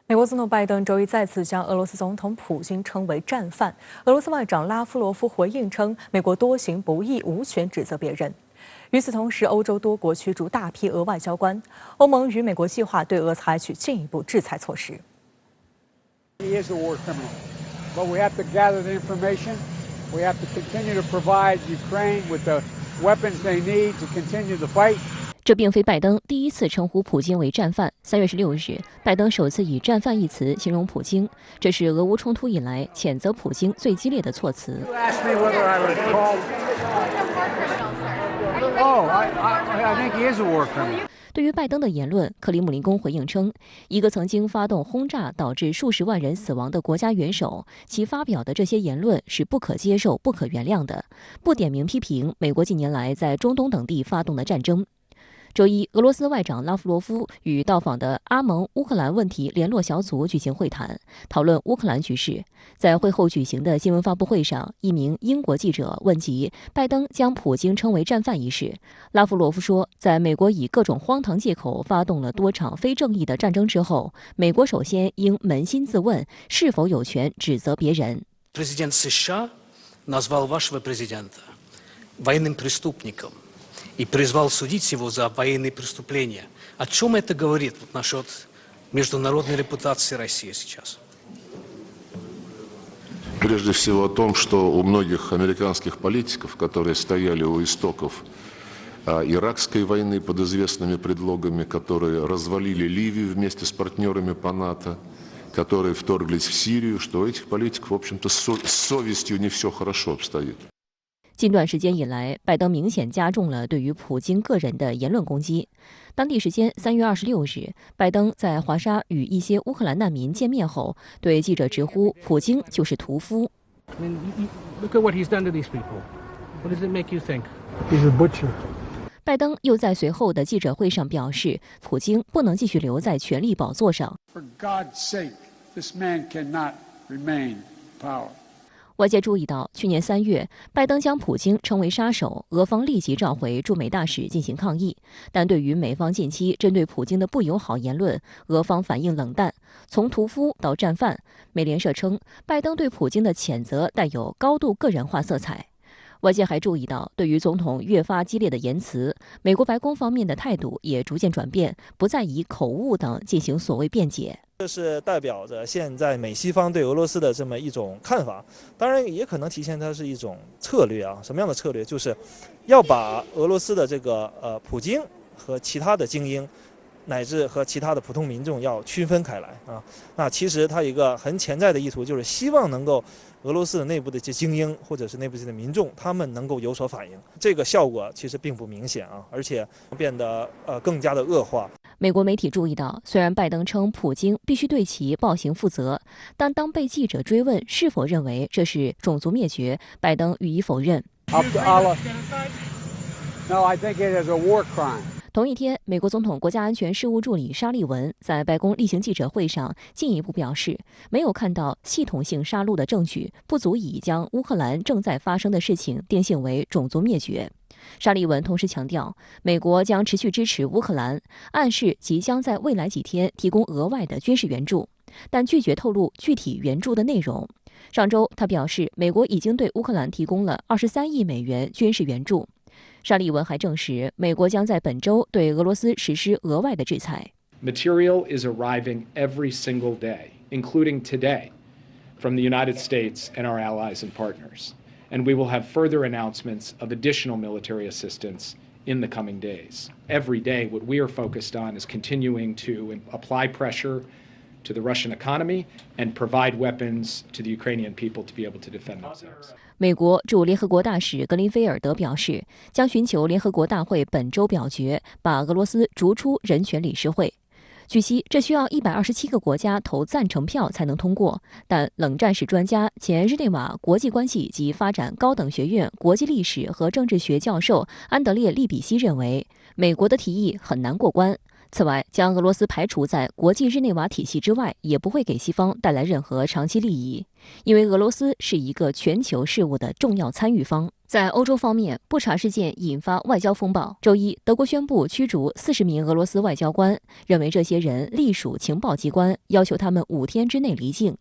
美国总统拜登周一再次将俄罗斯总统普京称为战犯。俄罗斯外长拉夫罗夫回应称，美国多行不义，无权指责别人。与此同时，欧洲多国驱逐大批俄外交官，欧盟与美国计划对俄采取进一步制裁措施。He is a war criminal, but we have to gather the information. We have to continue to provide Ukraine with the weapons they need to continue the fight. 这并非拜登第一次称呼普京为战犯。3月16日，拜登首次以“战犯”一词形容普京，这是俄乌冲突以来谴责普京最激烈的措辞。对于拜登的言论，克里姆林宫回应称，一个曾经发动轰炸导致数十万人死亡的国家元首，其发表的这些言论是不可接受、不可原谅的，不点名批评美国近年来在中东等地发动的战争。周一，俄罗斯外长拉夫罗夫与到访的阿盟乌克兰问题联络小组举行会谈，讨论乌克兰局势。在会后举行的新闻发布会上，一名英国记者问及拜登将普京称为战犯一事，拉夫罗夫说，在美国以各种荒唐借口发动了多场非正义的战争之后，美国首先应扪心自问，是否有权指责别人。Президент США назвал вашего президента военным преступником и призвал судить его за военные преступления. О чем это говорит насчет международной репутации России сейчас? Прежде всего о том, что у многих американских политиков, которые стояли у истоков иракской войны под известными предлогами, которые развалили Ливию вместе с партнерами по НАТО, которые вторглись в Сирию, что у этих политиков, в общем-то, с совестью не все хорошо обстоит. 近段时间以来，拜登明显加重了对于普京个人的言论攻击。当地时间3月26日，拜登在华沙与一些乌克兰难民见面后，对记者直呼普京就是屠夫。Look at what he's done to these people. What does it make you think? He's a butcher. 拜登又在随后的记者会上表示，普京不能继续留在权力宝座上。For God's sake, this man cannot remain in power. 外界注意到，去年3月，拜登将普京称为杀手，俄方立即召回驻美大使进行抗议。但对于美方近期针对普京的不友好言论，俄方反应冷淡，从屠夫到战犯。美联社称，拜登对普京的谴责带有高度个人化色彩。外界还注意到，对于总统越发激烈的言辞，美国白宫方面的态度也逐渐转变，不再以口误等进行所谓辩解。这是代表着现在美西方对俄罗斯的这么一种看法，当然也可能体现它是一种策略啊。什么样的策略？就是要把俄罗斯的这个普京和其他的精英，乃至和其他的普通民众要区分开来啊。那其实它有一个很潜在的意图，就是希望能够俄罗斯的内部的这精英或者是内部的民众，他们能够有所反应。这个效果其实并不明显啊，而且变得更加的恶化。美国媒体注意到，虽然拜登称普京必须对其暴行负责，但当被记者追问是否认为这是种族灭绝，拜登予以否认。No, I think it is a war crime. 同一天，美国总统国家安全事务助理沙利文在白宫例行记者会上进一步表示，没有看到系统性杀戮的证据，不足以将乌克兰正在发生的事情定性为种族灭绝。沙利文同时强调，美国将持续支持乌克兰，暗示即将在未来几天提供额外的军事援助，但拒绝透露具体援助的内容。上周，他表示，美国已经对乌克兰提供了23亿美元军事援助。沙利文还证实，美国将在本周对俄罗斯实施额外的制裁。Material is arriving every single day, including today, from the United States and our allies and partners. And we will have further announcements of additional military assistance in the coming days. Every day, what we are focused on is continuing to apply pressure to the Russian economy and provide weapons to the Ukrainian people to be able to defend themselves. 美国驻联合国大使格林菲尔德表示，将寻求联合国大会本周表决，把俄罗斯逐出人权理事会。据悉，这需要127个国家投赞成票才能通过。但冷战史专家、前日内瓦国际关系及发展高等学院国际历史和政治学教授安德烈·利比西认为，美国的提议很难过关。此外，将俄罗斯排除在国际日内瓦体系之外，也不会给西方带来任何长期利益，因为俄罗斯是一个全球事务的重要参与方。在欧洲方面，布查事件引发外交风暴。周一，德国宣布驱逐40名俄罗斯外交官，认为这些人隶属情报机关，要求他们5天之内离境。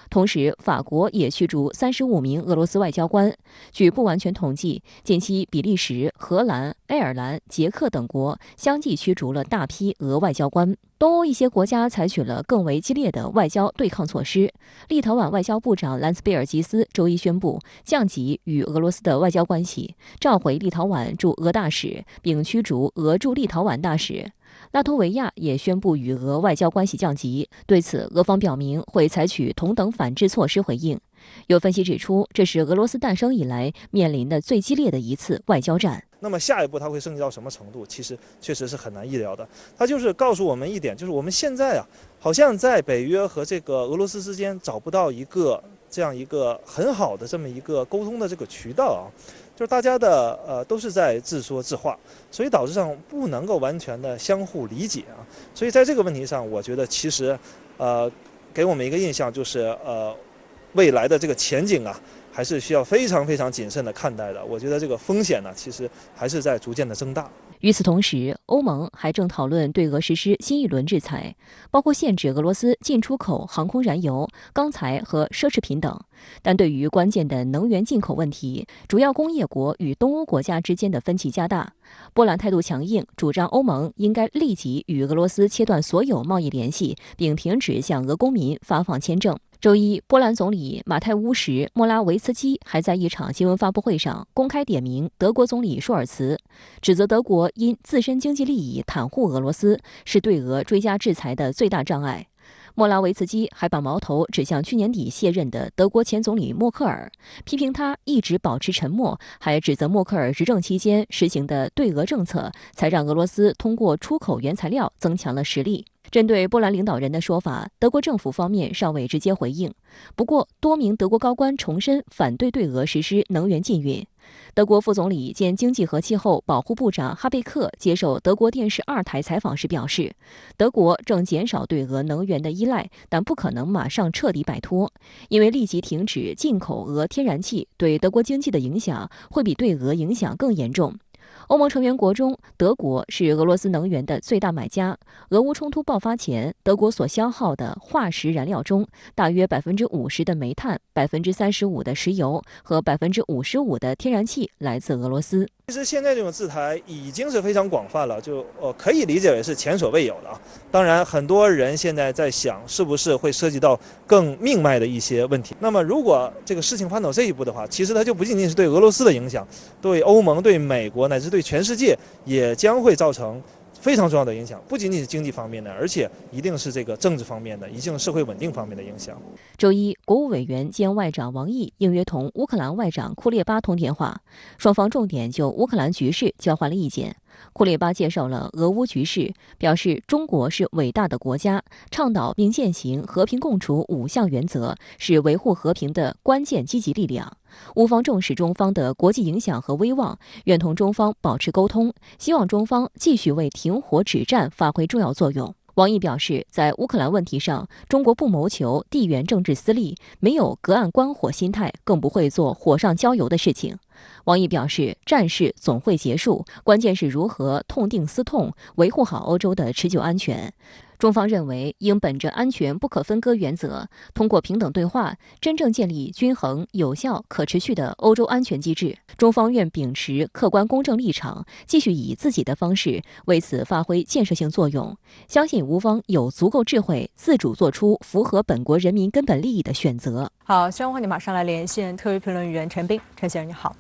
同时，法国也驱逐35名俄罗斯外交官。据不完全统计，近期比利时、荷兰、爱尔兰、捷克等国相继驱逐了大批俄外交官。东欧一些国家采取了更为激烈的外交对抗措施。立陶宛外交部长兰斯贝尔吉斯周一宣布降级与俄罗斯的外交关系，召回立陶宛驻俄大使，并驱逐俄驻立陶宛大使。拉脱维亚也宣布与俄外交关系降级，对此俄方表明会采取同等反制措施回应。有分析指出，这是俄罗斯诞生以来面临的最激烈的一次外交战。那么下一步它会升级到什么程度？其实确实是很难意料的。它就是告诉我们一点，就是我们现在好像在北约和这个俄罗斯之间找不到这样一个很好的这么一个沟通的这个渠道就是大家的都是在自说自话，所以导致上不能够完全的相互理解所以在这个问题上，我觉得其实给我们一个印象就是未来的这个前景还是需要非常非常谨慎的看待的。我觉得这个风险其实还是在逐渐的增大。与此同时，欧盟还正讨论对俄实施新一轮制裁，包括限制俄罗斯进出口航空燃油、钢材和奢侈品等。但对于关键的能源进口问题，主要工业国与东欧国家之间的分歧加大。波兰态度强硬，主张欧盟应该立即与俄罗斯切断所有贸易联系，并停止向俄公民发放签证。周一，波兰总理马泰乌什·莫拉维茨基还在一场新闻发布会上公开点名德国总理舒尔茨，指责德国因自身经济利益袒护俄罗斯，是对俄追加制裁的最大障碍。莫拉维茨基还把矛头指向去年底卸任的德国前总理默克尔，批评他一直保持沉默，还指责默克尔执政期间实行的对俄政策才让俄罗斯通过出口原材料增强了实力。针对波兰领导人的说法，德国政府方面尚未直接回应。不过，多名德国高官重申反对对俄实施能源禁运。德国副总理兼经济和气候保护部长哈贝克接受德国电视2台采访时表示，德国正减少对俄能源的依赖，但不可能马上彻底摆脱，因为立即停止进口俄天然气对德国经济的影响会比对俄影响更严重。欧盟成员国中，德国是俄罗斯能源的最大买家。俄乌冲突爆发前，德国所消耗的化石燃料中，大约50%的煤炭、35%的石油和55%的天然气来自俄罗斯。其实现在这种制裁已经是非常广泛了，就可以理解为是前所未有的当然，很多人现在在想，是不是会涉及到更命脉的一些问题。那么，如果这个事情发展到这一步的话，其实它就不仅仅是对俄罗斯的影响，对欧盟、对美国乃至对全世界也将会造成非常重要的影响，不仅仅是经济方面的，而且一定是这个政治方面的，一定社会稳定方面的影响。周一，国务委员兼外长王毅应约同乌克兰外长库列巴通电话，双方重点就乌克兰局势交换了意见。库列巴介绍了俄乌局势，表示中国是伟大的国家，倡导并践行和平共处5项原则，是维护和平的关键积极力量。乌方重视中方的国际影响和威望，愿同中方保持沟通，希望中方继续为停火止战发挥重要作用。王毅表示，在乌克兰问题上，中国不谋求地缘政治私利，没有隔岸观火心态，更不会做火上浇油的事情。王毅表示，战事总会结束，关键是如何痛定思痛，维护好欧洲的持久安全。中方认为，应本着安全不可分割原则，通过平等对话，真正建立均衡、有效、可持续的欧洲安全机制。中方愿秉持客观公正立场，继续以自己的方式为此发挥建设性作用。相信乌方有足够智慧，自主做出符合本国人民根本利益的选择。好，希望和你马上来连线特约评论员陈斌，陈先生你好。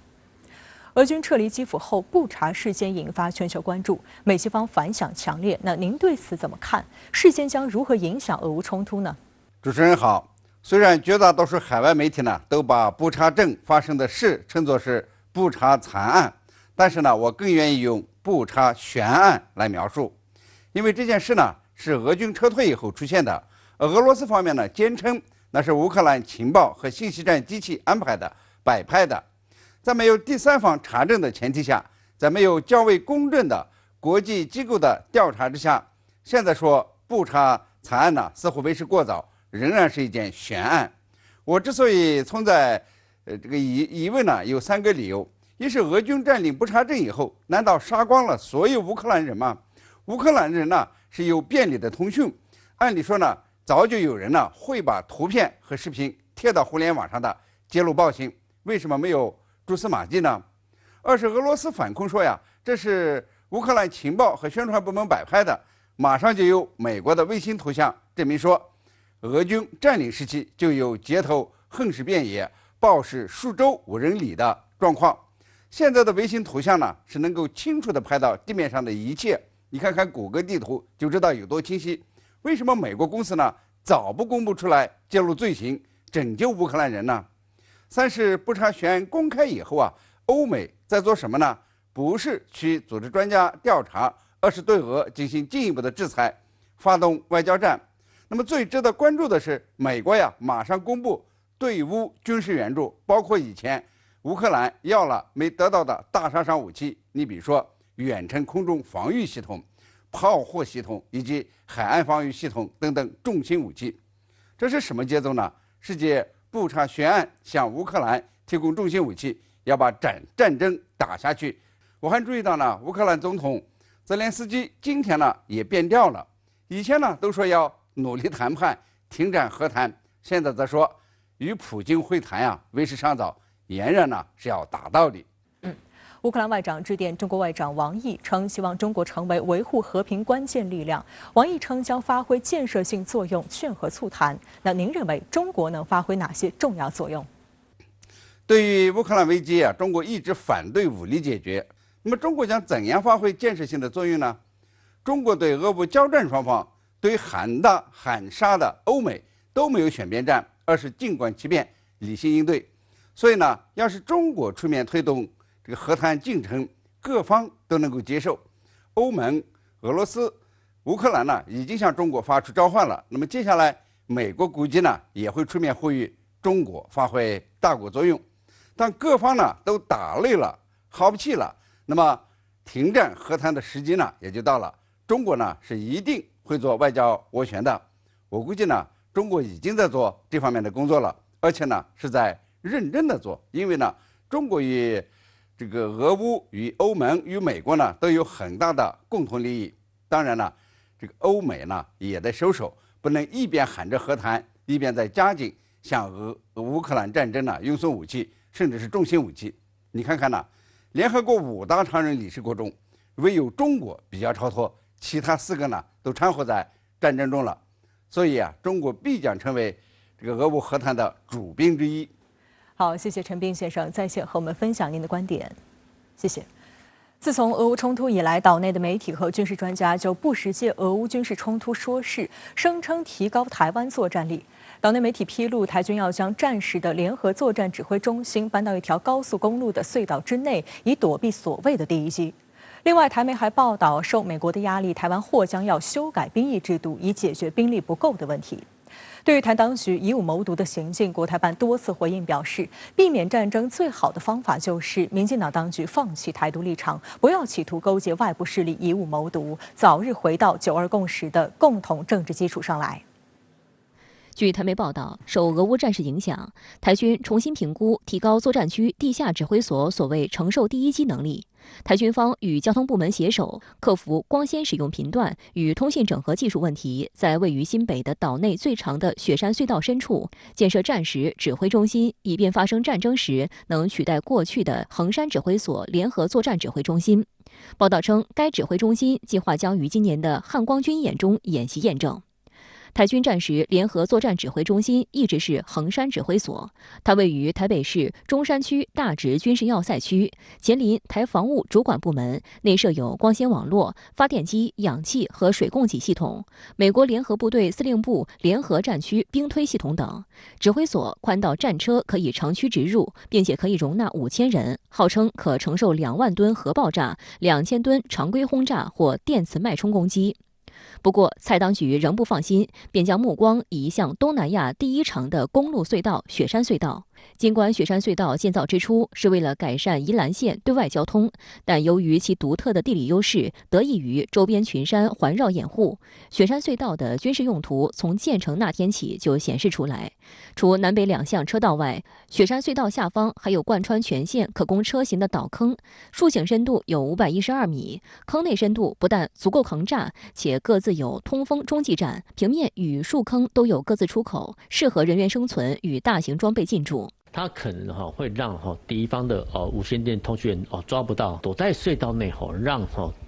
俄军撤离基辅后，布查事件引发全球关注，美西方反响强烈。那您对此怎么看？事件将如何影响俄乌冲突呢？主持人好。虽然绝大多数海外媒体都把布查镇发生的事称作是布查惨案，但是我更愿意用布查悬案来描述，因为这件事是俄军撤退以后出现的。俄罗斯方面坚称那是乌克兰情报和信息战机器安排的、摆拍的。在没有第三方查证的前提下，在没有较为公正的国际机构的调查之下，现在说布查惨案似乎为时过早，仍然是一件悬案。我之所以存在这个疑问有3个理由。一是俄军占领布查镇以后，难道杀光了所有乌克兰人吗？乌克兰人呢是有便利的通讯，按理说呢，早就有人呢会把图片和视频贴到互联网上的，揭露暴行，为什么没有蛛丝马迹呢？二是俄罗斯反控说呀，这是乌克兰情报和宣传部门摆拍的，马上就有美国的卫星图像证明说，俄军占领时期就有街头横尸遍野、暴尸数周无人理的状况。现在的卫星图像呢，是能够清楚地拍到地面上的一切，你看看谷歌地图就知道有多清晰。为什么美国公司呢早不公布出来揭露罪行，拯救乌克兰人呢？三是布查悬案公开以后啊，欧美在做什么呢？不是去组织专家调查，而是对俄进行进一步的制裁，发动外交战。那么最值得关注的是，美国呀马上公布对乌军事援助，包括以前乌克兰要了没得到的大杀伤武器，你比如说远程空中防御系统、炮火系统以及海岸防御系统等等重型武器。这是什么节奏呢？世界布查悬案向乌克兰提供重型武器，要把战争打下去。我还注意到呢，乌克兰总统泽连斯基今天呢也变调了，以前呢都说要努力谈判、停战和谈，现在则说与普京会谈呀，为时尚早，俨然呢是要打道理。乌克兰外长致电中国外长王毅，称希望中国成为维护和平关键力量。王毅称将发挥建设性作用，劝和促谈。那您认为中国能发挥哪些重要作用？对于乌克兰危机啊，中国一直反对武力解决。那么中国将怎样发挥建设性的作用呢？中国对俄乌交战双方，对喊打喊杀的欧美都没有选边站，而是静观其变，理性应对。所以呢，要是中国出面推动这个和谈进程，各方都能够接受。欧盟、俄罗斯、乌克兰呢，已经向中国发出召唤了。那么接下来，美国估计呢也会出面呼吁中国发挥大国作用。当各方呢都打累了、耗不气了，那么停战和谈的时机呢也就到了。中国呢是一定会做外交斡旋的。我估计呢，中国已经在做这方面的工作了，而且呢是在认真的做，因为呢，中国与这个俄乌、与欧盟、与美国呢都有很大的共同利益。当然呢，这个欧美呢也得收手，不能一边喊着和谈，一边在加紧向乌克兰战争呢运送武器，甚至是重型武器。你看看呢，联合国5大常任理事国中，唯有中国比较超脱，其他4个呢都掺和在战争中了。所以啊，中国必将成为这个俄乌和谈的主宾之一。好，谢谢陈斌先生在线和我们分享您的观点，谢谢。自从俄乌冲突以来，岛内的媒体和军事专家就不时借俄乌军事冲突说事，声称提高台湾作战力。岛内媒体披露，台军要将战时的联合作战指挥中心搬到一条高速公路的隧道之内，以躲避所谓的第一击。另外，台媒还报道，受美国的压力，台湾或将要修改兵役制度，以解决兵力不够的问题。对于台当局以武谋独的行径，国台办多次回应表示，避免战争最好的方法就是民进党当局放弃台独立场，不要企图勾结外部势力以武谋独，早日回到9·2共识的共同政治基础上来。据台媒报道，受俄乌战事影响，台军重新评估提高作战区地下指挥所所谓承受第一击能力。台军方与交通部门携手，克服光纤使用频段与通信整合技术问题，在位于新北的岛内最长的雪山隧道深处建设战时指挥中心，以便发生战争时能取代过去的衡山指挥所联合作战指挥中心。报道称，该指挥中心计划将于今年的汉光军演中演习验证。台军战时联合作战指挥中心一直是衡山指挥所，它位于台北市中山区大直军事要塞区，前邻台防务主管部门，内设有光纤网络、发电机、氧气和水供给系统、美国联合部队司令部联合战区兵推系统等。指挥所宽到战车可以长驱直入，并且可以容纳5000人，号称可承受2万吨核爆炸、2000吨常规轰炸或电磁脉冲攻击。不过，蔡当局仍不放心，便将目光移向东南亚第1长的公路隧道——雪山隧道。尽管雪山隧道建造之初是为了改善宜兰县对外交通，但由于其独特的地理优势，得益于周边群山环绕掩护，雪山隧道的军事用途从建成那天起就显示出来，除南北两项车道外，雪山隧道下方还有贯穿全线可供车行的倒坑，竖井深度有512米，坑内深度不但足够坑炸，且各自有通风中继站，平面与竖坑都有各自出口，适合人员生存与大型装备进驻。它可能会让敌方的无线电通讯员抓不到，躲在隧道内让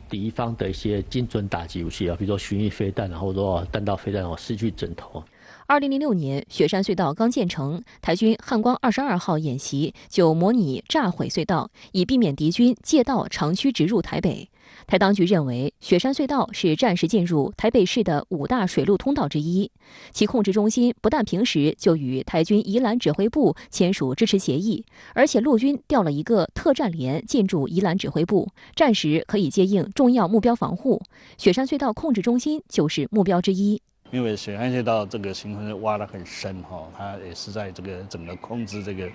敌方的一些精准打击武器比如说巡弋飞弹或者说弹道飞弹失去阵头。2006年，雪山隧道刚建成，台军汉光22号演习就模拟炸毁隧道，以避免敌军借道长驱直入台北。台当局认为，雪山隧道是战时进入台北市的5大水路通道之一，其控制中心不但平时就与台军宜兰指挥部签署支持协议，而且陆军调了一个特战连进驻宜兰指挥部，战时可以接应重要目标防护。雪山隧道控制中心就是目标之一。因为雪山隧道这个行程挖得很深它也是在这个整个控制这个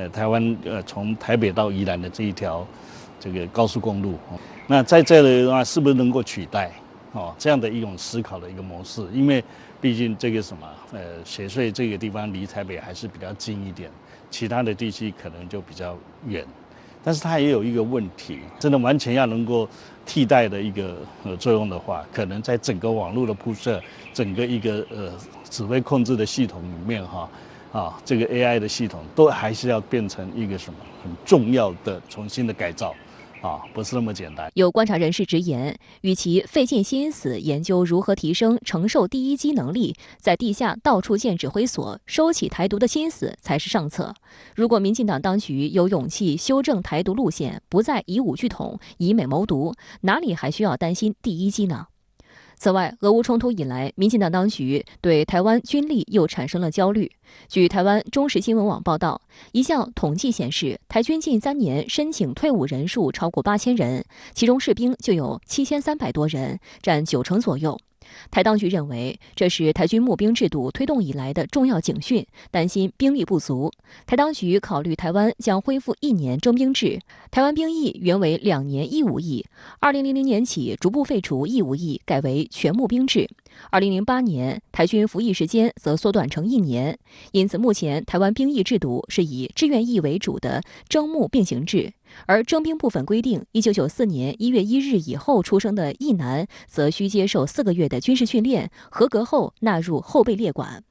台湾从台北到宜兰的这一条这个高速公路那在这里的话，是不是能够取代这样的一种思考的一个模式？因为毕竟这个雪隧这个地方离台北还是比较近一点，其他的地区可能就比较远。但是它也有一个问题，真的完全要能够替代的一个作用的话，可能在整个网络的铺设，整个一个指挥控制的系统里面这个 AI 的系统都还是要变成一个很重要的重新的改造。不是那么简单。有观察人士直言，与其费尽心思研究如何提升承受第一击能力，在地下到处建指挥所，收起台独的心思才是上策。如果民进党当局有勇气修正台独路线，不再以武拒统、以美谋独，哪里还需要担心第一击呢？此外，俄乌冲突以来，民进党当局对台湾军力又产生了焦虑。据台湾中时新闻网报道，一项统计显示，台军近3年申请退伍人数超过8000人，其中士兵就有7300多人，占90%左右。台当局认为，这是台军募兵制度推动以来的重要警讯，担心兵力不足。台当局考虑台湾将恢复1年征兵制，台湾兵役原为2年义务役，2000年起逐步废除义务役，改为全募兵制。2008年，台军服役时间则缩短成1年，因此目前台湾兵役制度是以志愿役为主的征募并行制。而征兵部分规定，1994年1月1日以后出生的役男，则需接受4个月的军事训练，合格后纳入后备列管。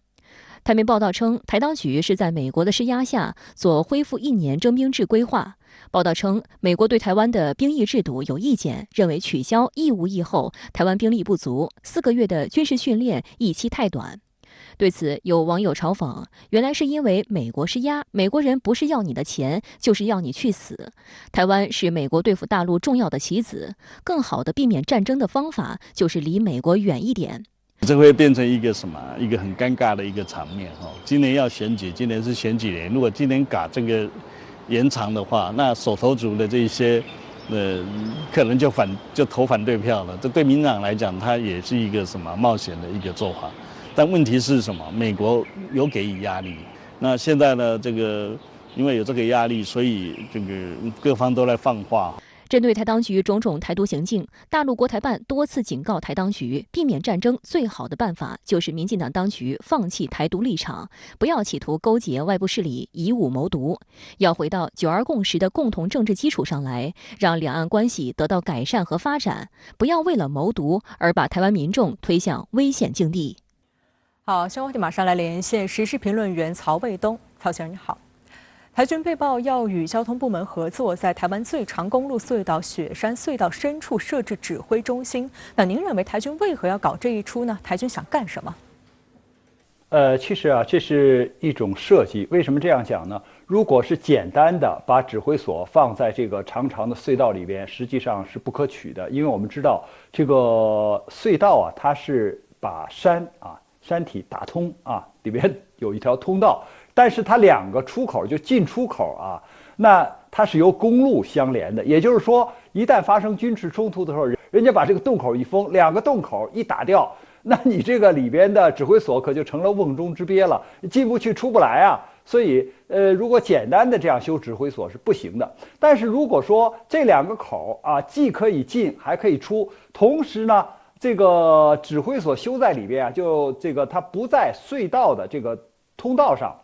台媒报道称，台当局是在美国的施压下做恢复1年征兵制规划。报道称，美国对台湾的兵役制度有意见，认为取消义务役后，台湾兵力不足，4个月的军事训练役期太短。对此，有网友嘲讽，原来是因为美国施压，美国人不是要你的钱，就是要你去死。台湾是美国对付大陆重要的棋子，更好的避免战争的方法就是离美国远一点。这会变成一个一个很尴尬的一个场面今年要选举，今年是选举年，如果今年搞这个延长的话，那手头族的这些可能就投反对票了。这对民进党来讲，它也是一个冒险的一个做法。但问题是什么？美国有给予压力，那现在呢？因为有这个压力，所以各方都在放话。针对台当局种种台独行径，大陆国台办多次警告台当局，避免战争最好的办法就是民进党当局放弃台独立场，不要企图勾结外部势力以武谋独，要回到9·2共识的共同政治基础上来，让两岸关系得到改善和发展，不要为了谋独而把台湾民众推向危险境地。好，相关话题马上来连线时事评论员曹卫东。曹先生你好，台军被曝要与交通部门合作，在台湾最长公路隧道雪山隧道深处设置指挥中心。那您认为台军为何要搞这一出呢？台军想干什么？其实这是一种设计。为什么这样讲呢？如果是简单的把指挥所放在这个长长的隧道里边，实际上是不可取的，因为我们知道这个隧道它是把山体打通里边有一条通道，但是它2个出口就进出口那它是由公路相连的，也就是说，一旦发生军事冲突的时候，人家把这个洞口一封，2个洞口一打掉，那你这个里边的指挥所可就成了瓮中之鳖了，进不去出不来所以如果简单的这样修指挥所是不行的。但是如果说这2个口既可以进还可以出，同时呢这个指挥所修在里边就它不在隧道的这个通道上，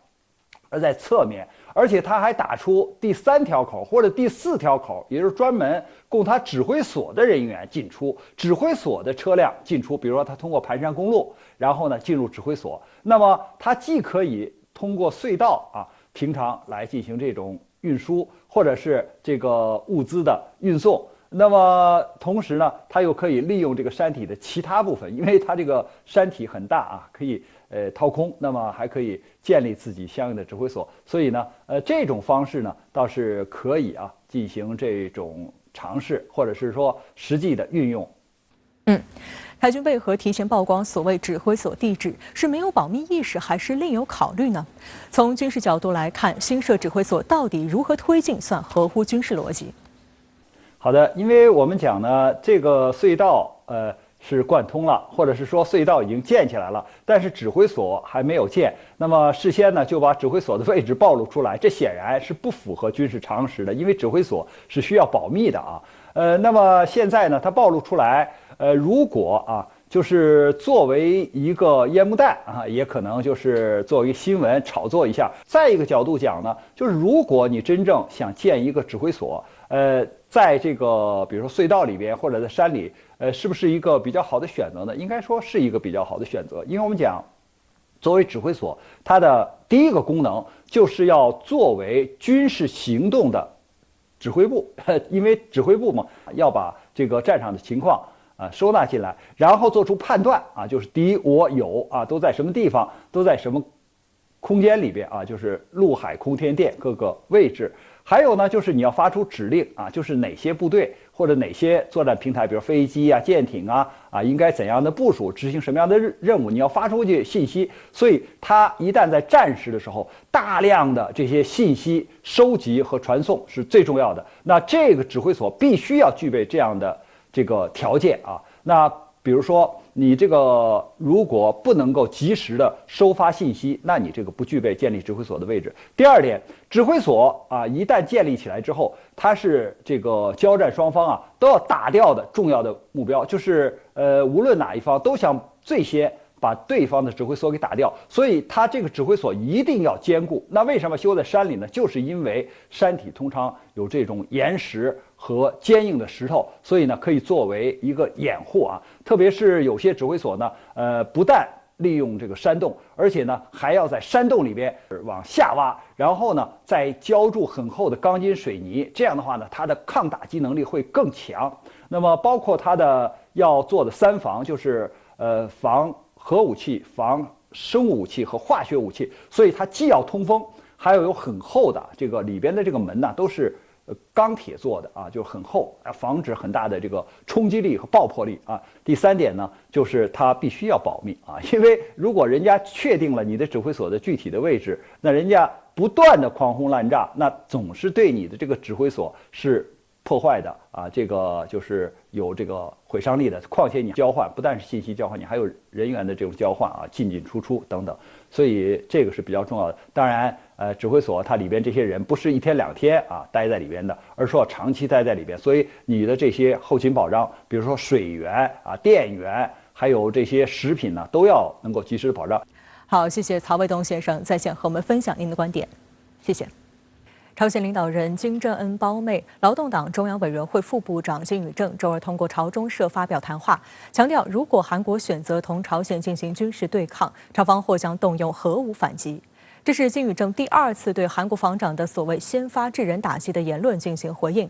而在侧面。而且他还打出第3条口或者第4条口，也就是专门供他指挥所的人员进出，指挥所的车辆进出。比如说他通过盘山公路，然后呢进入指挥所。那么他既可以通过隧道平常来进行这种运输，或者是这个物资的运送。那么同时呢，它又可以利用这个山体的其他部分，因为它这个山体很大可以掏空，那么还可以建立自己相应的指挥所。所以呢，这种方式呢倒是可以进行这种尝试，或者是说实际的运用。台军为何提前曝光所谓指挥所地址？是没有保密意识，还是另有考虑呢？从军事角度来看，新设指挥所到底如何推进算合乎军事逻辑？好的，因为我们讲呢，这个隧道是贯通了，或者是说隧道已经建起来了，但是指挥所还没有建。那么事先呢就把指挥所的位置暴露出来，这显然是不符合军事常识的，因为指挥所是需要保密的那么现在呢它暴露出来，如果就是作为一个烟幕弹也可能就是作为新闻炒作一下。再一个角度讲呢，就是如果你真正想建一个指挥所，在这个比如说隧道里边或者在山里，是不是一个比较好的选择呢？应该说是一个比较好的选择，因为我们讲，作为指挥所，它的第一个功能就是要作为军事行动的指挥部，因为指挥部嘛，要把这个战场的情况收纳进来，然后做出判断就是敌我友都在什么地方，都在什么空间里边就是陆海空天电各个位置。还有呢，就是你要发出指令就是哪些部队或者哪些作战平台，比如飞机舰艇应该怎样的部署，执行什么样的任务，你要发出去信息。所以它一旦在战时的时候，大量的这些信息收集和传送是最重要的。那这个指挥所必须要具备这样的这个条件那比如说你这个如果不能够及时的收发信息，那你这个不具备建立指挥所的位置。第二点，指挥所一旦建立起来之后，它是这个交战双方都要打掉的重要的目标，就是无论哪一方都想最先把对方的指挥所给打掉，所以它这个指挥所一定要坚固。那为什么修在山里呢？就是因为山体通常有这种岩石和坚硬的石头，所以呢可以作为一个掩护特别是有些指挥所呢，不但利用这个山洞，而且呢还要在山洞里边往下挖，然后呢再浇筑很厚的钢筋水泥，这样的话呢它的抗打击能力会更强。那么包括它的要做的3防，就是防核武器、防生物武器和化学武器，所以它既要通风，还要有很厚的这个里边的这个门都是钢铁做的就是很厚，防止很大的这个冲击力和爆破力第3点呢，就是它必须要保密因为如果人家确定了你的指挥所的具体的位置，那人家不断的狂轰滥炸，那总是对你的这个指挥所是破坏的这个就是有这个毁伤力的。况且你交换不但是信息交换，你还有人员的这种交换进进出出等等，所以这个是比较重要的。当然指挥所它里边这些人不是1天2天待在里边的，而是要长期待在里边，所以你的这些后勤保障，比如说水源电源还有这些食品呢，都要能够及时的保障。好，谢谢曹卫东先生在线和我们分享您的观点，谢谢。朝鲜领导人金正恩胞妹、劳动党中央委员会副部长金宇正周二通过朝中社发表谈话，强调如果韩国选择同朝鲜进行军事对抗，朝方或将动用核武反击。这是金宇正第2次对韩国防长的所谓先发制人打击的言论进行回应。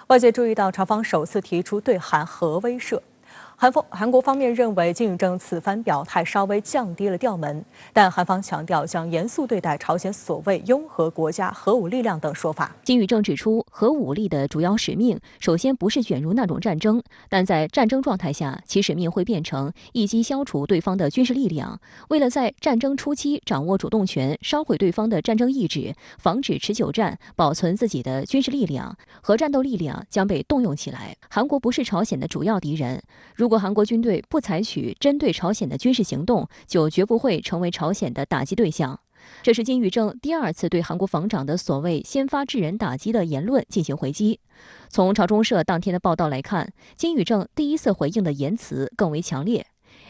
外界注意到，朝方首次提出对韩核威慑。韩国方面认为金宇正此番表态稍微降低了调门，但韩方强调将严肃对待朝鲜所谓拥核国家、核武力量等说法。金宇正指出，核武力的主要使命首先不是卷入那种战争，但在战争状态下，其使命会变成一击消除对方的军事力量。为了在战争初期掌握主动权，烧毁对方的战争意志，防止持久战，保存自己的军事力量，核战斗力量将被动用起来。韩国不是朝鲜的主要敌人，如果韩国军队不采取针对朝鲜的军事行动，就绝不会成为朝鲜的打击对象。这是金宇正第2次对韩国防长的所谓先发制人打击的言论进行回击。从朝中社当天的报道来看，金宇正第1次回应的言辞更为强烈。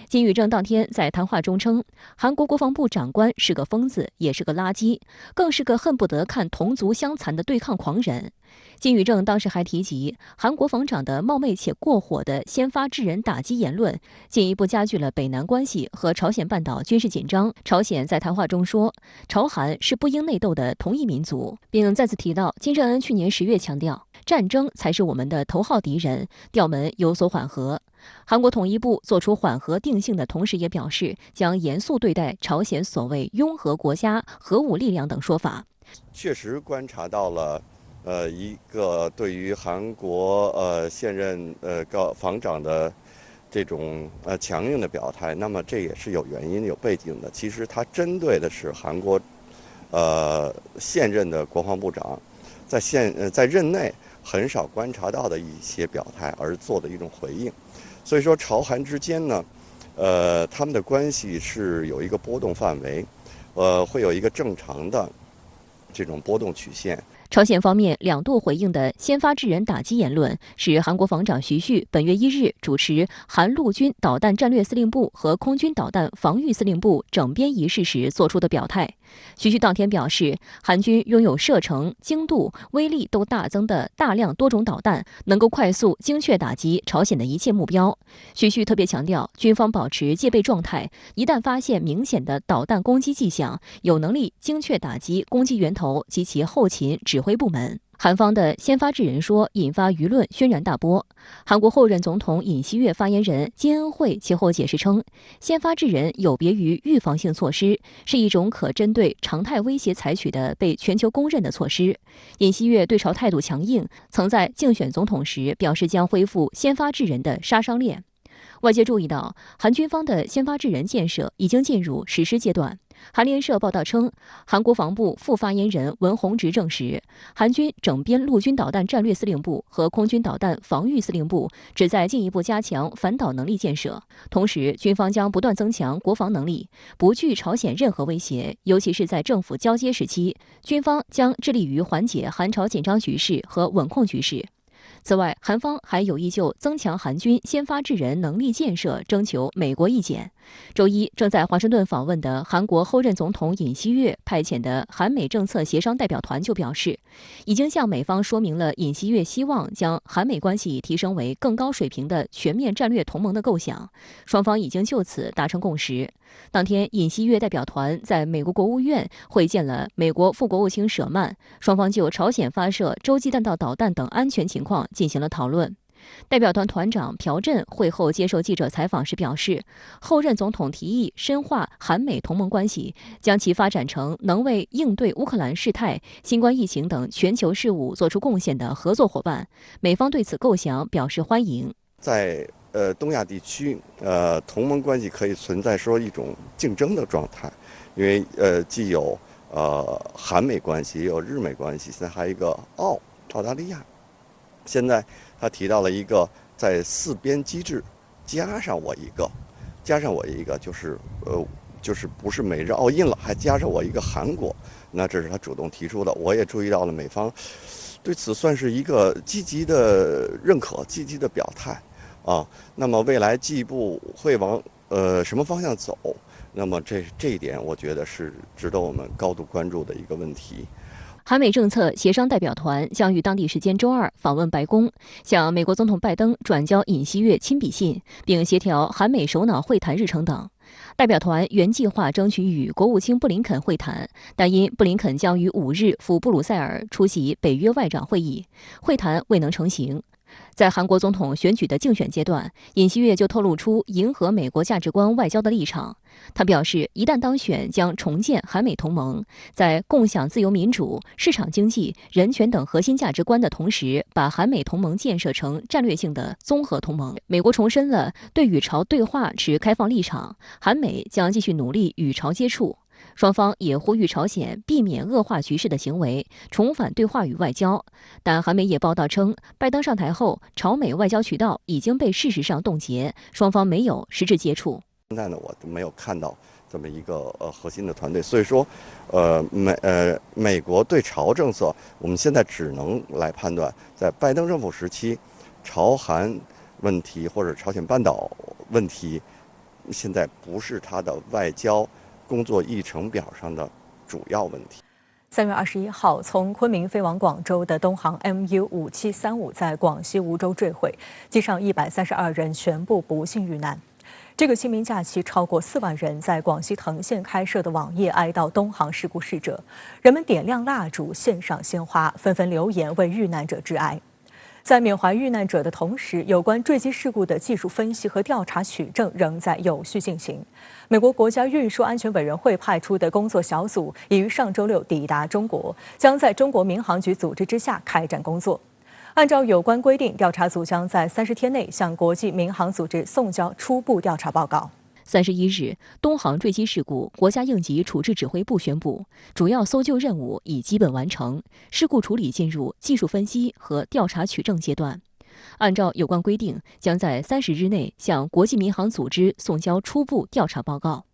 金宇正当天在谈话中称，韩国国防部长官是个疯子，也是个垃圾，更是个恨不得看同族相残的对抗狂人。金宇正当时还提及，韩国防长的冒昧且过火的先发制人打击言论，进一步加剧了北南关系和朝鲜半岛军事紧张。朝鲜在谈话中说，朝韩是不应内斗的同一民族，并再次提到金正恩去年10月强调，战争才是我们的头号敌人，调门有所缓和。韩国统一部做出缓和定性的同时，也表示将严肃对待朝鲜所谓拥核国家、核武力量等说法。确实观察到了，一个对于韩国现任防长的这种强硬的表态，那么这也是有原因、有背景的。其实他针对的是韩国现任的国防部长在任内很少观察到的一些表态而做的一种回应。所以说，朝韩之间呢，他们的关系是有一个波动范围，会有一个正常的这种波动曲线。朝鲜方面2度回应的先发制人打击言论，是韩国防长徐旭本月1日主持韩陆军导弹战略司令部和空军导弹防御司令部整编仪式时作出的表态。徐旭当天表示，韩军拥有射程、精度、威力都大增的大量多种导弹，能够快速、精确打击朝鲜的一切目标。徐旭特别强调，军方保持戒备状态，一旦发现明显的导弹攻击迹象，有能力精确打击攻击源头及其后勤指挥部门。韩方的先发制人说引发舆论轩然大波。韩国后任总统尹锡悦发言人金恩惠其后解释称，先发制人有别于预防性措施，是一种可针对常态威胁采取的被全球公认的措施。尹锡悦对朝态度强硬，曾在竞选总统时表示将恢复先发制人的杀伤链。外界注意到，韩军方的先发制人建设已经进入实施阶段。韩联社报道称，韩国防部副发言人文宏直证实，韩军整编陆军导弹战略司令部和空军导弹防御司令部旨在进一步加强反导能力建设，同时军方将不断增强国防能力，不惧朝鲜任何威胁，尤其是在政府交接时期，军方将致力于缓解韩朝紧张局势和稳控局势。此外，韩方还有意就增强韩军先发制人能力建设征求美国意见。周一，正在华盛顿访问的韩国后任总统尹锡悦派遣的韩美政策协商代表团就表示，已经向美方说明了尹锡悦希望将韩美关系提升为更高水平的全面战略同盟的构想，双方已经就此达成共识。当天，尹锡悦代表团在美国国务院会见了美国副国务卿舍曼，双方就朝鲜发射洲际弹道导弹等安全情况进行了讨论。代表团团长朴振会后接受记者采访时表示，后任总统提议深化韩美同盟关系，将其发展成能为应对乌克兰事态、新冠疫情等全球事务做出贡献的合作伙伴。美方对此构想表示欢迎。在东亚地区，同盟关系可以存在说一种竞争的状态，因为既有韩美关系，也有日美关系，现在还有一个澳大利亚。现在他提到了一个在4边机制加上我一个，就是不是美日澳印了，还加上我一个韩国，那这是他主动提出的。我也注意到了美方对此算是一个积极的认可、积极的表态啊。那么未来进一步会往什么方向走？那么这一点，我觉得是值得我们高度关注的一个问题。韩美政策协商代表团将于当地时间周2访问白宫，向美国总统拜登转交尹锡悦亲笔信，并协调韩美首脑会谈日程等。代表团原计划争取与国务卿布林肯会谈，但因布林肯将于5日赴布鲁塞尔出席北约外长会议，会谈未能成行。在韩国总统选举的竞选阶段，尹锡悦就透露出迎合美国价值观外交的立场。他表示，一旦当选，将重建韩美同盟，在共享自由民主、市场经济、人权等核心价值观的同时，把韩美同盟建设成战略性的综合同盟。美国重申了对与朝对话持开放立场，韩美将继续努力与朝接触。双方也呼吁朝鲜避免恶化局势的行为，重返对话与外交。但韩媒也报道称，拜登上台后，朝美外交渠道已经被事实上冻结，双方没有实质接触。现在呢，我都没有看到这么一个核心的团队，所以说，美国对朝政策，我们现在只能来判断，在拜登政府时期，朝韩问题或者朝鲜半岛问题，现在不是它的外交工作议程表上的主要问题。3月21号，从昆明飞往广州的东航 MU5735在广西梧州坠毁，机上132人全部不幸遇难。这个清明假期，超过4万人在广西藤县开设的网页哀悼东航事故逝者，人们点亮蜡烛，献上鲜花，纷纷留言为遇难者致哀。在缅怀遇难者的同时，有关坠机事故的技术分析和调查取证仍在有序进行。美国国家运输安全委员会派出的工作小组已于上周六抵达中国，将在中国民航局组织之下开展工作。按照有关规定，调查组将在30天内向国际民航组织送交初步调查报告。31日，东航坠机事故，国家应急处置指挥部宣布，主要搜救任务已基本完成，事故处理进入技术分析和调查取证阶段。按照有关规定，将在30日内向国际民航组织送交初步调查报告。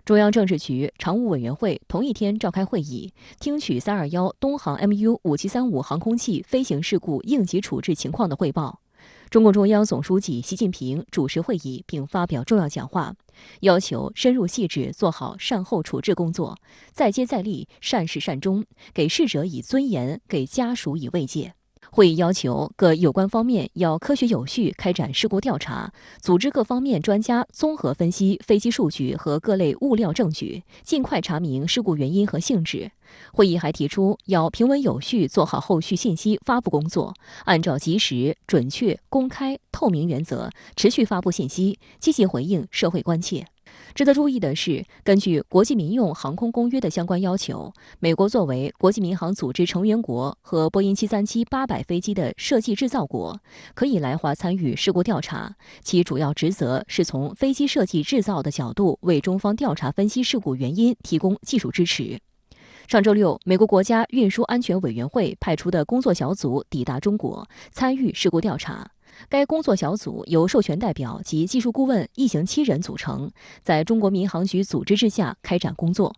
中央政治局常务委员会同一天召开会议，听取321东航 MU5735航空器飞行事故应急处置情况的汇报。中共中央总书记习近平主持会议并发表重要讲话，要求深入细致做好善后处置工作，再接再厉，善始善终，给逝者以尊严，给家属以慰藉。会议要求各有关方面要科学有序开展事故调查，组织各方面专家综合分析飞机数据和各类物料证据，尽快查明事故原因和性质。会议还提出，要平稳有序做好后续信息发布工作，按照及时、准确、公开、透明原则，持续发布信息，积极回应社会关切。值得注意的是，根据国际民用航空公约的相关要求，美国作为国际民航组织成员国和波音737-800飞机的设计制造国，可以来华参与事故调查，其主要职责是从飞机设计制造的角度为中方调查分析事故原因提供技术支持。上周六，美国国家运输安全委员会派出的工作小组抵达中国，参与事故调查。该工作小组由授权代表及技术顾问一行7人组成，在中国民航局组织之下开展工作。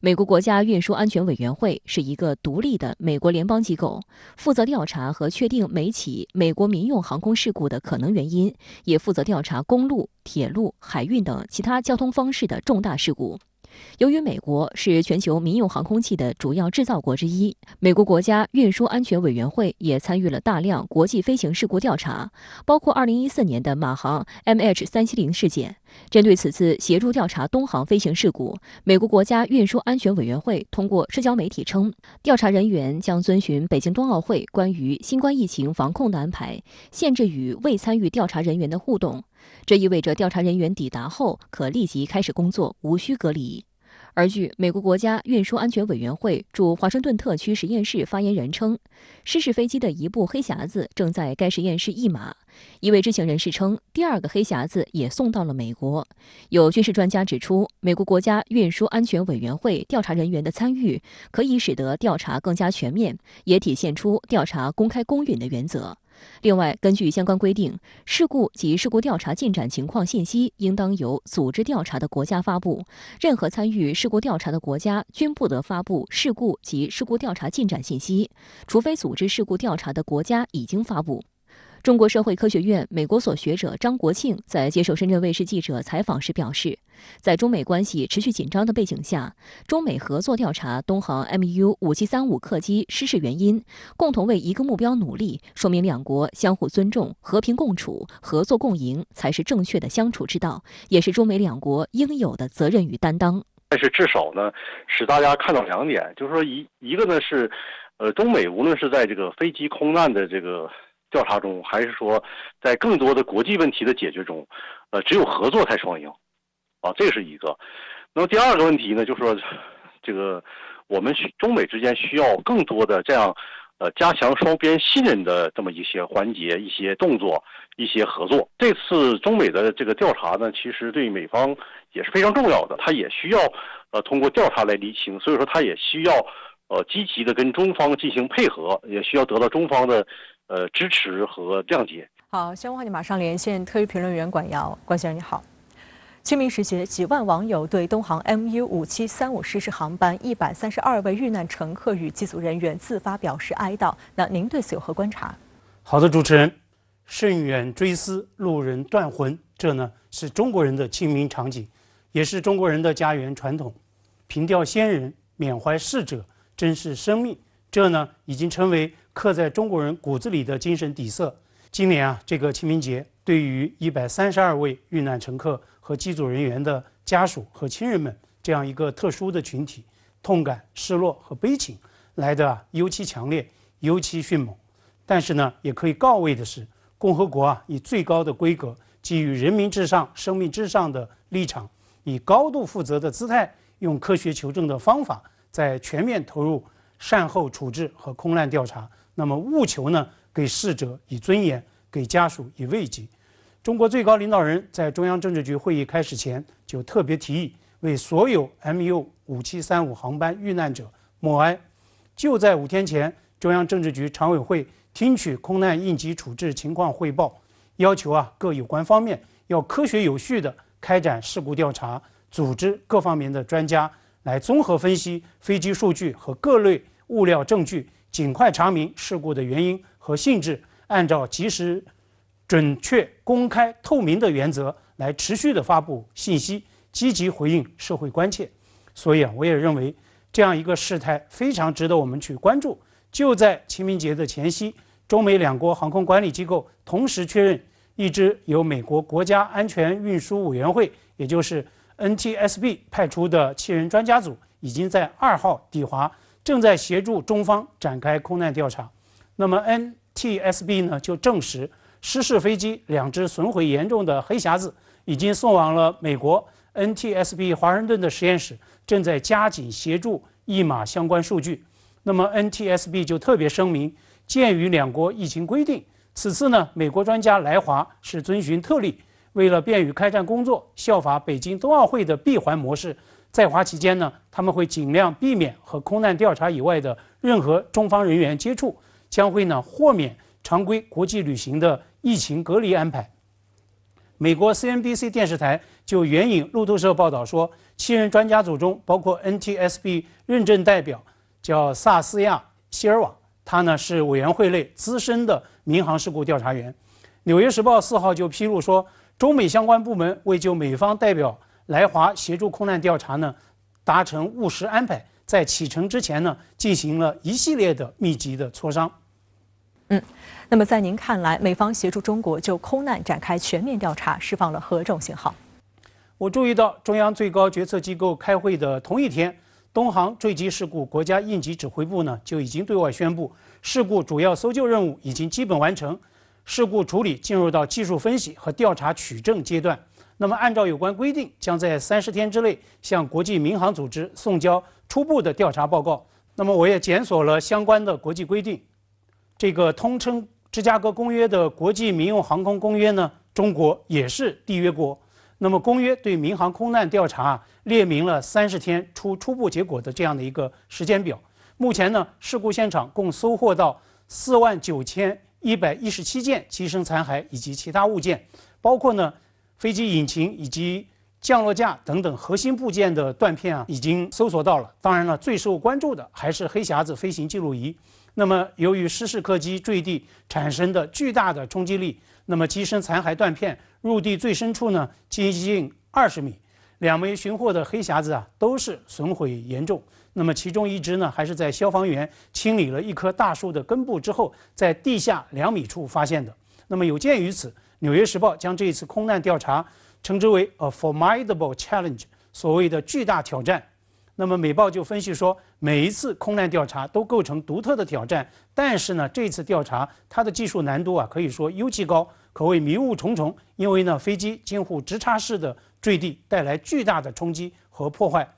美国国家运输安全委员会是一个独立的美国联邦机构，负责调查和确定每起美国民用航空事故的可能原因，也负责调查公路、铁路、海运等其他交通方式的重大事故。由于美国是全球民用航空器的主要制造国之一，美国国家运输安全委员会也参与了大量国际飞行事故调查，包括2014年的马航 MH370 事件。针对此次协助调查东航飞行事故，美国国家运输安全委员会通过社交媒体称，调查人员将遵循北京冬奥会关于新冠疫情防控的安排，限制与未参与调查人员的互动。这意味着调查人员抵达后可立即开始工作，无需隔离。而据美国国家运输安全委员会驻华盛顿特区实验室发言人称，失事飞机的一部黑匣子正在该实验室译码。一位知情人士称，第2个黑匣子也送到了美国。有军事专家指出，美国国家运输安全委员会调查人员的参与，可以使得调查更加全面，也体现出调查公开公允的原则。另外，根据相关规定，事故及事故调查进展情况信息应当由组织调查的国家发布。任何参与事故调查的国家均不得发布事故及事故调查进展信息，除非组织事故调查的国家已经发布。中国社会科学院美国所学者张国庆在接受深圳卫视记者采访时表示，在中美关系持续紧张的背景下，中美合作调查东航 MU5735客机失事原因，共同为一个目标努力，说明两国相互尊重、和平共处、合作共赢才是正确的相处之道，也是中美两国应有的责任与担当。但是至少呢，使大家看到2点，就是说一个呢是，中美无论是在这个飞机空难的这个调查中，还是说在更多的国际问题的解决中，只有合作才双赢，啊，这是一个。那么第2个问题呢，就是说，这个我们中美之间需要更多的这样，加强双边信任的这么一些环节、一些动作、一些合作。这次中美的这个调查呢，其实对美方也是非常重要的，它也需要通过调查来厘清，所以说它也需要积极的跟中方进行配合，也需要得到中方的支持和谅解。好，相关话题马上连线特约评论员管瑶，管先生你好。清明时节，几万网友对东航 MU5735失事航班132位遇难乘客与机组人员自发表示哀悼。那您对此有何观察？好的，主持人，甚远追思，路人断魂，这呢是中国人的清明场景，也是中国人的家园传统。凭吊先人，缅怀逝者，珍视生命，这呢已经成为刻在中国人骨子里的精神底色。今年啊，这个清明节，对于132位遇难乘客和机组人员的家属和亲人们这样一个特殊的群体，痛感、失落和悲情来得尤其强烈，尤其迅猛。但是呢，也可以告慰的是，共和国以最高的规格，基于人民至上、生命至上的立场，以高度负责的姿态，用科学求证的方法，在全面投入善后处置和空难调查。那么务求呢，给逝者以尊严，给家属以慰藉。中国最高领导人在中央政治局会议开始前就特别提议，为所有 MU5735航班遇难者默哀。就在5天前，中央政治局常委会听取空难应急处置情况汇报，要求各有关方面要科学有序地开展事故调查，组织各方面的专家来综合分析飞机数据和各类物料证据，尽快查明事故的原因和性质，按照及时、准确、公开、透明的原则来持续的发布信息，积极回应社会关切。所以我也认为这样一个事态非常值得我们去关注。就在清明节的前夕，中美两国航空管理机构同时确认，一支由美国国家安全运输委员会，也就是 NTSB 派出的7人专家组，已经在2号抵华，正在协助中方展开空难调查。那么 NTSB 呢就证实，失事飞机2只损毁严重的黑匣子已经送往了美国 NTSB 华盛顿的实验室，正在加紧协助译码相关数据。那么 NTSB 就特别声明，鉴于两国疫情规定，此次呢美国专家来华是遵循特例，为了便于开展工作，效法北京冬奥会的闭环模式，在华期间呢，他们会尽量避免和空难调查以外的任何中方人员接触，将会呢豁免常规国际旅行的疫情隔离安排。美国 CNBC 电视台就援引路透社报道说，7人专家组中包括 NTSB 认证代表叫萨斯亚·希尔瓦，他呢是委员会内资深的民航事故调查员。纽约时报4号就披露说，中美相关部门为就美方代表来华协助空难调查呢达成务实安排，在启程之前呢进行了一系列的密集的磋商。那么在您看来，美方协助中国就空难展开全面调查，释放了何种信号？我注意到中央最高决策机构开会的同一天，东航坠机事故国家应急指挥部呢就已经对外宣布，事故主要搜救任务已经基本完成，事故处理进入到技术分析和调查取证阶段。那么按照有关规定，将在30天之内向国际民航组织送交初步的调查报告。那么我也检索了相关的国际规定，这个通称芝加哥公约的国际民用航空公约呢，中国也是缔约国。那么公约对民航空难调查列明了30天出初步结果的这样的一个时间表。目前呢，事故现场共搜获到49117件机身残骸以及其他物件，包括呢飞机引擎以及降落架等等核心部件的断片已经搜索到了。当然了，最受关注的还是黑匣子飞行记录仪。那么由于失事客机坠地产生的巨大的冲击力，那么机身残骸断片入地最深处呢接近20米，2枚寻获的黑匣子都是损毁严重。那么其中一只呢还是在消防员清理了一棵大树的根部之后，在地下2米处发现的。那么有鉴于此，《纽约时报》将这一次空难调查称之为 a formidable challenge， 所谓的巨大挑战。那么美报就分析说，每一次空难调查都构成独特的挑战，但是呢，这次调查它的技术难度可以说尤其高，可谓迷雾重重。因为呢，飞机近乎直插式的坠地，带来巨大的冲击和破坏。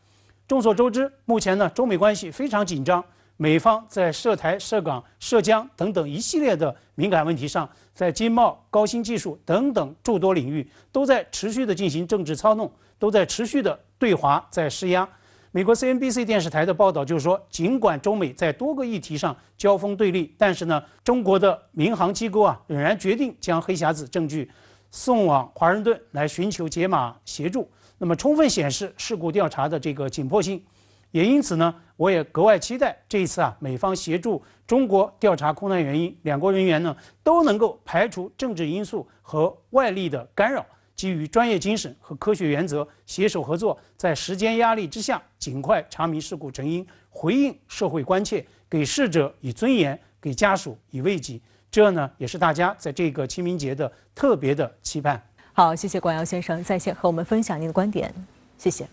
众所周知，目前呢，中美关系非常紧张，美方在涉台、涉港、涉疆等等一系列的敏感问题上，在经贸、高新技术等等诸多领域，都在持续的进行政治操弄，都在持续的对华在施压。美国 CNBC 电视台的报道就是说，尽管中美在多个议题上交锋对立，但是呢，中国的民航机构仍然决定将黑匣子证据送往华盛顿来寻求解码协助，那么充分显示事故调查的这个紧迫性。也因此呢，我也格外期待这一次美方协助中国调查空难原因，两国人员呢都能够排除政治因素和外力的干扰，基于专业精神和科学原则，携手合作，在时间压力之下，尽快查明事故成因，回应社会关切，给逝者以尊严，给家属以慰藉。这呢，也是大家在这个清明节的特别的期盼。好，谢谢管尧先生在线和我们分享您的观点，谢谢。